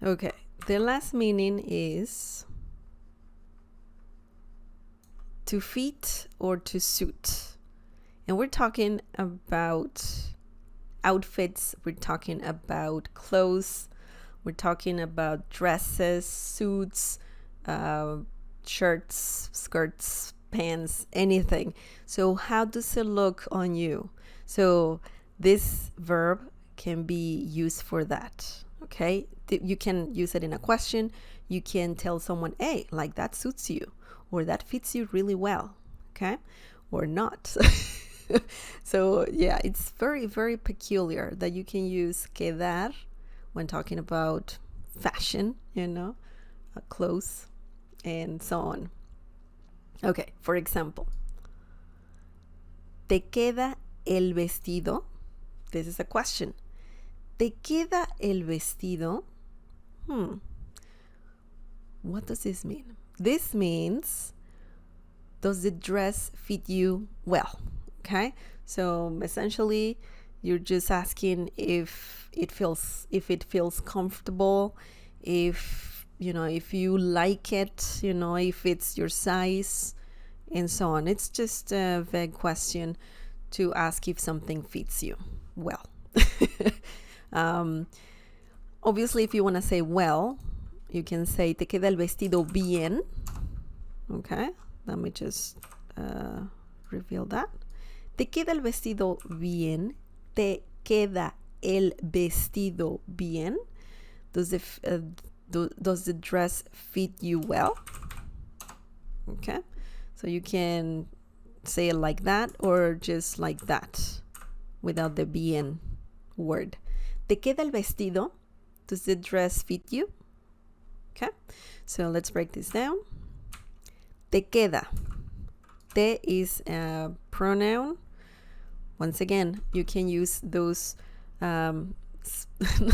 Okay, the last meaning is to fit or to suit. And we're talking about outfits, we're talking about clothes, we're talking about dresses, suits, shirts, skirts, pants, anything. So how does it look on you? So this verb can be used for that. Okay, you can use it in a question. You can tell someone, hey, like that suits you, or that fits you really well. Okay, or not. So yeah, it's very, very peculiar that you can use quedar when talking about fashion, clothes, and so on. Okay, for example, ¿te queda el vestido? This is a question. ¿Te queda el vestido? What does this mean? This means, does the dress fit you well? Okay, so essentially you're just asking if it feels comfortable, if you like it, if it's your size, and so on. It's just a vague question to ask if something fits you well. Obviously, if you want to say well, you can say te queda el vestido bien. Okay, let me just reveal that. Te queda el vestido bien. Te queda el vestido bien. Does the dress fit you well? Okay, so you can say it like that or just like that without the bien word. ¿Te queda el vestido? Does the dress fit you? Okay, so let's break this down. Te queda. Te is a pronoun. Once again, you can use those, I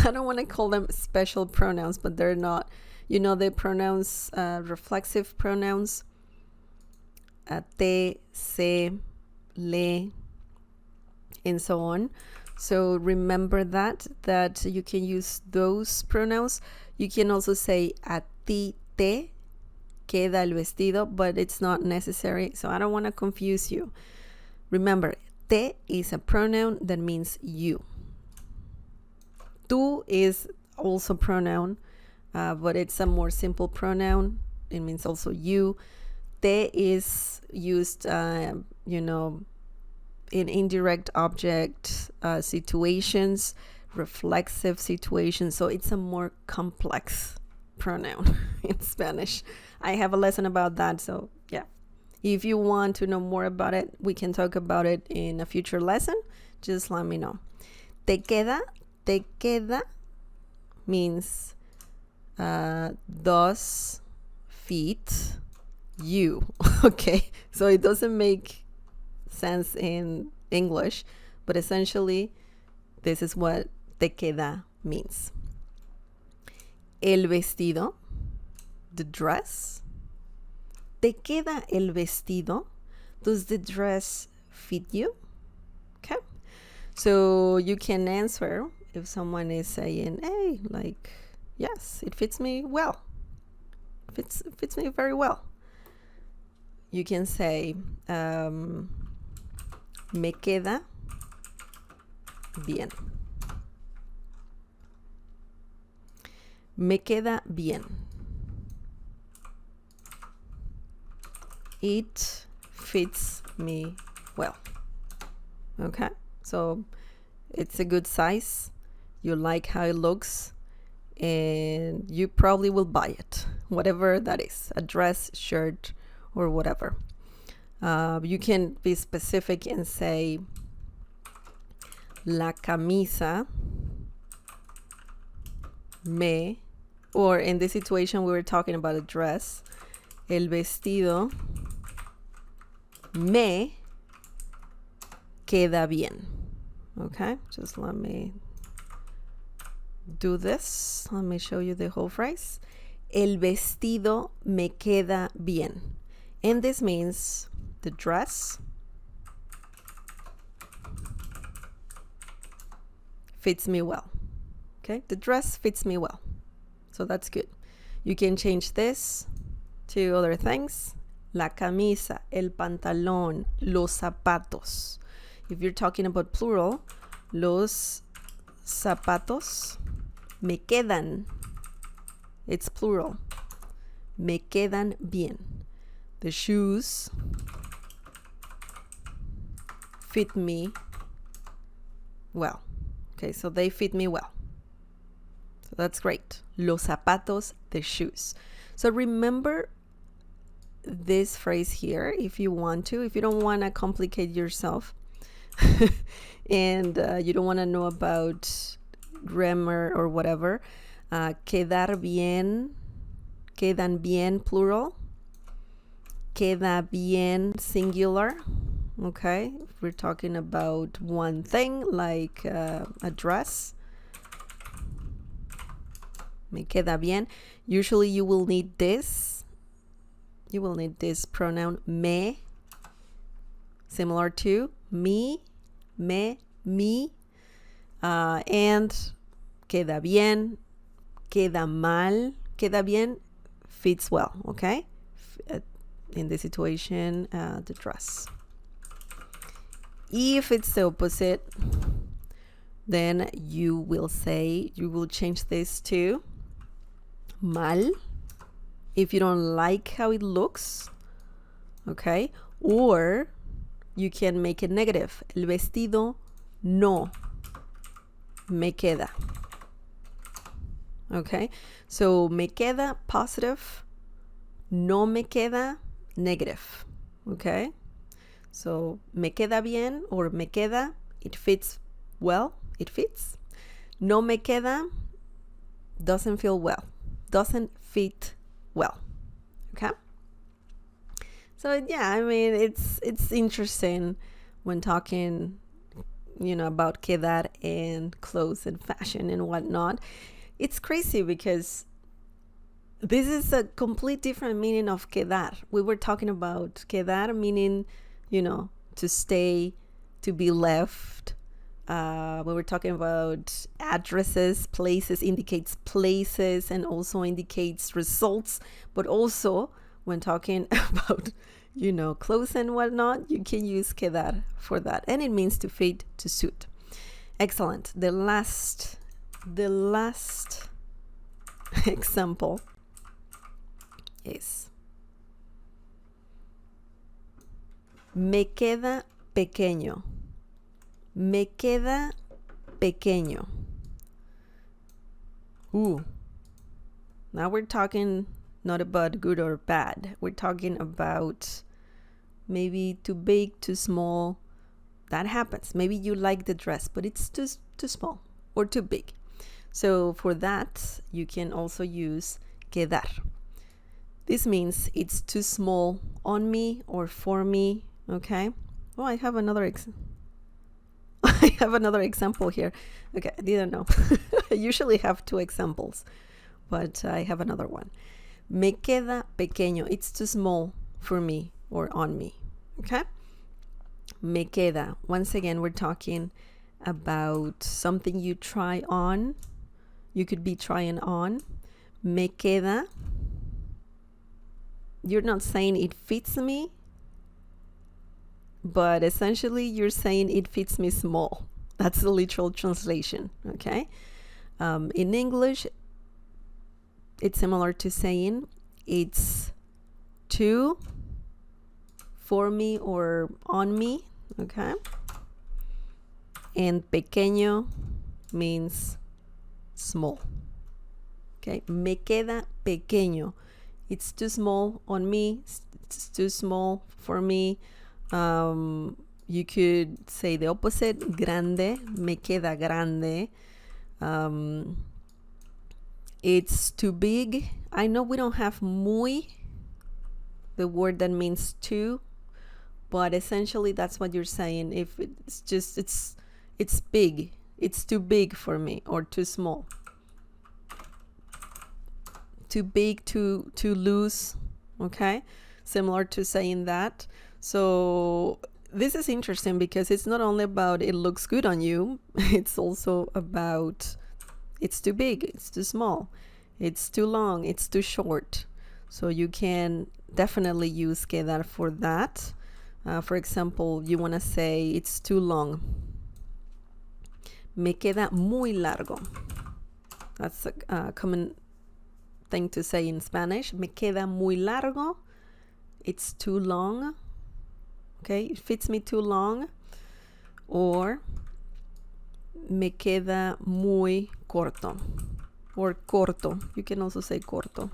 don't want to call them special pronouns, but they're not. The pronouns, reflexive pronouns, te, se, le, and so on. So remember that you can use those pronouns. You can also say a ti te queda el vestido, but it's not necessary, so I don't want to confuse you. Remember, te is a pronoun that means you. Tú is also pronoun, but it's a more simple pronoun. It means also you. Te is used, in indirect object situations, reflexive situations. So it's a more complex pronoun in Spanish. I have a lesson about that. So yeah, if you want to know more about it, we can talk about it in a future lesson. Just let me know. Te queda means does fit you. Okay, so it doesn't make sense in English, but essentially this is what te queda means. El vestido, the dress. ¿Te queda el vestido? Does the dress fit you? Okay, so you can answer if someone is saying, hey, like, yes, it fits me well. It fits me very well. You can say, me queda bien. Me queda bien. It fits me well. Okay, so it's a good size. You like how it looks, and you probably will buy it, whatever that is, a dress, shirt, or whatever. You can be specific and say, la camisa me, or in this situation we were talking about a dress, el vestido me queda bien. Okay, just let me do this. Let me show you the whole phrase. El vestido me queda bien. And this means the dress fits me well. Okay, the dress fits me well. So that's good. You can change this to other things. La camisa, el pantalón, los zapatos. If you're talking about plural, los zapatos me quedan. It's plural. Me quedan bien. The shoes fit me well. Okay, so they fit me well. So that's great. Los zapatos, the shoes. So remember this phrase here if you want to. If you don't want to complicate yourself and you don't want to know about grammar or whatever, quedar bien, quedan bien, plural. Queda bien, singular. Okay, if we're talking about one thing like a dress. Me queda bien. Usually you will need this. You will need this pronoun me, similar to me, me, me, and queda bien, queda mal. Queda bien fits well, okay? In this situation, the dress. If it's the opposite, then you will change this to mal. If you don't like how it looks, okay? Or you can make it negative. El vestido no me queda. Okay? So me queda, positive. No me queda, negative. Okay? So me queda bien or me queda, it fits well. It fits. No me queda, doesn't feel well. Doesn't fit well. Okay? So yeah, I mean it's interesting when talking, about quedar and clothes and fashion and whatnot. It's crazy because this is a complete different meaning of quedar. We were talking about quedar meaning, to stay, to be left. We were talking about addresses, places, indicates places and also indicates results. But also when talking about, clothes and whatnot, you can use quedar for that. And it means to fit, to suit. Excellent. The last example is me queda pequeño. Me queda pequeño. Now we're talking not about good or bad. We're talking about maybe too big, too small. That happens. Maybe you like the dress, but it's too small or too big. So for that, you can also use quedar. This means it's too small on me or for me. Okay. Oh, I have another example here. Okay, I didn't know. I usually have two examples, but I have another one. Me queda pequeño. It's too small for me or on me. Okay? Me queda. Once again, we're talking about something you try on. You could be trying on. Me queda. You're not saying it fits me, but essentially you're saying it fits me small. That's the literal translation, okay? In English, it's similar to saying it's too for me or on me, okay? And pequeño means small, okay? Me queda pequeño. It's too small on me. It's too small for me. You could say the opposite, grande, me queda grande. It's too big. I know we don't have muy, the word that means too, but essentially that's what you're saying. If it's just, it's big. It's too big for me or too small. Too big, too loose, okay? Similar to saying that. So this is interesting because it's not only about it looks good on you, it's also about it's too big, it's too small. It's too long, it's too short. So you can definitely use quedar for that. For example, you want to say it's too long. Me queda muy largo. That's a common thing to say in Spanish. Me queda muy largo. It's too long. Okay, it fits me too long. Or me queda muy corto. Or corto. You can also say corto.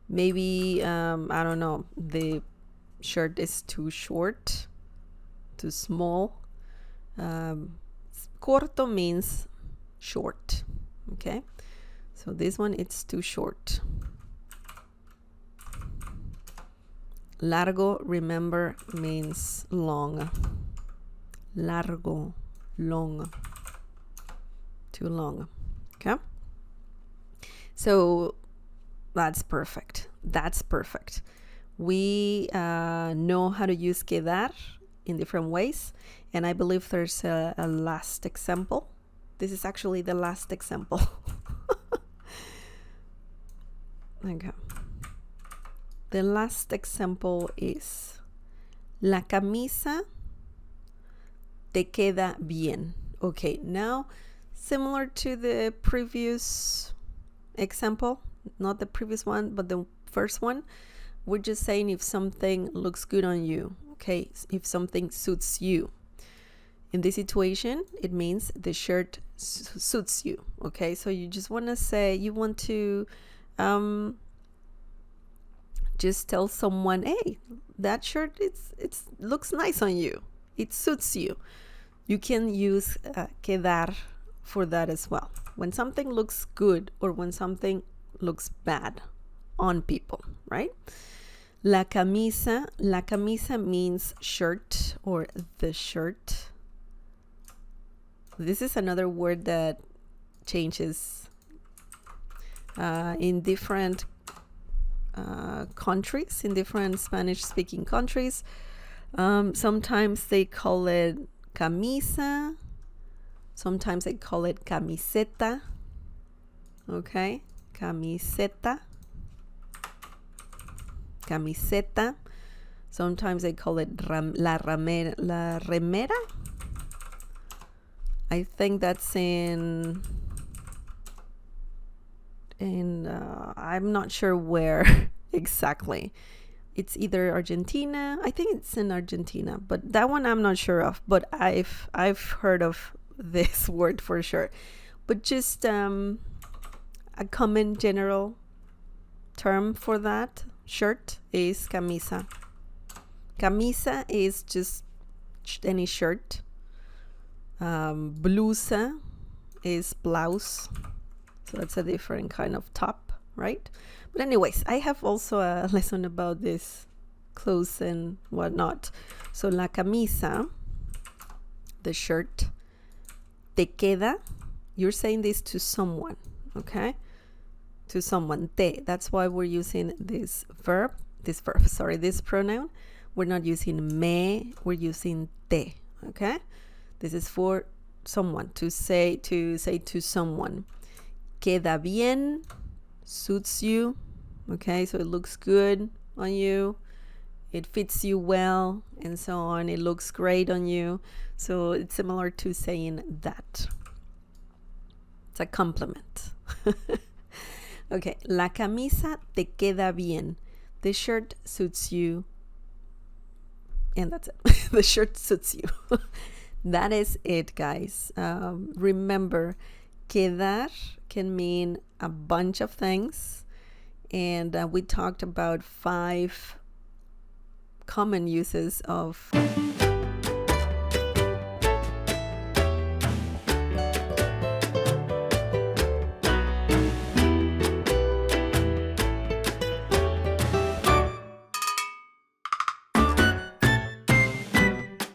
Maybe, I don't know, the shirt is too short, too small. Corto means short. Okay, so this one, it's too short. Largo, remember, means long. Largo, long. Too long. Okay, so that's perfect. That's perfect. We know how to use quedar in different ways, and I believe there's a last example. This is actually the last example. Okay. The last example is la camisa te queda bien. Okay, now similar to the previous example, not the previous one, but the first one, we're just saying if something looks good on you, okay, if something suits you. In this situation, it means the shirt suits you, okay? So you just want to say, you want to just tell someone, hey, that shirt, it's looks nice on you. It suits you. You can use quedar for that as well. When something looks good or when something looks bad on people, right? La camisa means shirt or the shirt. This is another word that changes in different countries, in different Spanish-speaking countries. Sometimes they call it camisa. Sometimes they call it camiseta. Okay, camiseta. Camiseta. Sometimes they call it la remera. I think that's in I'm not sure where exactly. It's either Argentina. I think it's in Argentina, but that one I'm not sure of. But I've heard of this word for sure. But just a common general term for that shirt is camisa. Camisa is just any shirt. Blusa is blouse. So that's a different kind of top, right? But anyways, I have also a lesson about this clothes and whatnot. So la camisa, the shirt, te queda, you're saying this to someone, okay? To someone, te. That's why we're using this pronoun. We're not using me, we're using te, okay? This is for someone, to say to someone. Queda bien, suits you, okay? So it looks good on you, it fits you well, and so on. It looks great on you. So it's similar to saying that. It's a compliment. Okay, la camisa te queda bien. The shirt suits you. And that's it. The shirt suits you. That is it, guys. Remember, quedar can mean a bunch of things. And we talked about 5 common uses of